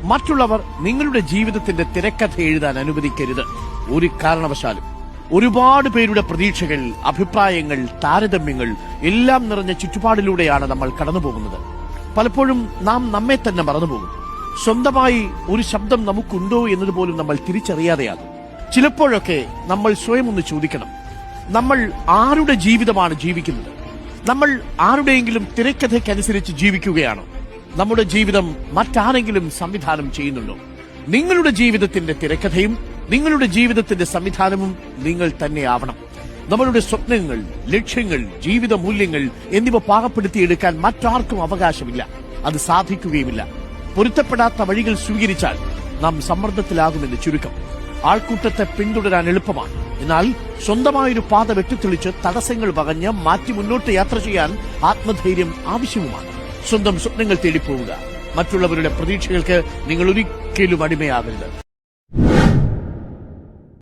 മറ്റുള്ളവർ നിങ്ങളുടെ ജീവിതത്തിന്റെ തിരക്കഥ എഴുതാൻ അനുവദിക്കരുത്. ഒരു കാരണവശാലും. ഒരുപാട് പേരുടെ പ്രതീക്ഷകൾ, അഭിപ്രായങ്ങൾ, താരതമ്യങ്ങൾ എല്ലാം നിറഞ്ഞ ചുറ്റുപാടിലൂടെയാണ് നമ്മൾ കടന്നുപോകുന്നത്. പലപ്പോഴും നാം നമ്മെ തന്നെ മറന്നുപോകും. സ്വന്തമായി ഒരു ശബ്ദം നമുക്കുണ്ടോ എന്നതുപോലും നമ്മൾ തിരിച്ചറിയാതെയാകും. ചിലപ്പോഴൊക്കെ നമ്മൾ സ്വയം ഒന്ന് ചോദിക്കണം, നമ്മൾ ആരുടെ ജീവിതമാണ് ജീവിക്കുന്നത്? നമ്മൾ ആരുടെയെങ്കിലും തിരക്കഥയ്ക്കനുസരിച്ച് ജീവിക്കുകയാണോ? നമ്മുടെ ജീവിതം മറ്റാരെങ്കിലും സംവിധാനം ചെയ്യുന്നുണ്ടോ? നിങ്ങളുടെ ജീവിതത്തിന്റെ തിരക്കഥയും നിങ്ങളുടെ ജീവിതത്തിന്റെ സംവിധാനവും നിങ്ങൾ തന്നെ ആവണം. നമ്മളുടെ സ്വപ്നങ്ങൾ, ലക്ഷ്യങ്ങൾ, ജീവിത മൂല്യങ്ങൾ എന്നിവ പാകപ്പെടുത്തിയെടുക്കാൻ മറ്റാർക്കും അവകാശമില്ല. അത് സാധിക്കുകയുമില്ല. പൊരുത്തപ്പെടാത്ത വഴികൾ സ്വീകരിച്ചാൽ നാം സമ്മർദ്ദത്തിലാകുമെന്ന് ചുരുക്കം. ആൾക്കൂട്ടത്തെ പിന്തുടരാൻ എളുപ്പമാണ്. എന്നാൽ സ്വന്തമായൊരു പാത വെട്ടിത്തെളിച്ച് തടസ്സങ്ങൾ പകഞ്ഞ് മാറ്റി മുന്നോട്ട് യാത്ര ചെയ്യാൻ ആത്മധൈര്യം ആവശ്യവുമാണ്. സ്വന്തം സ്വപ്നങ്ങൾ തേടിപ്പോവുക. മറ്റുള്ളവരുടെ പ്രതീക്ഷകൾക്ക് നിങ്ങൾ ഒരിക്കലും അടിമയാകരുത്.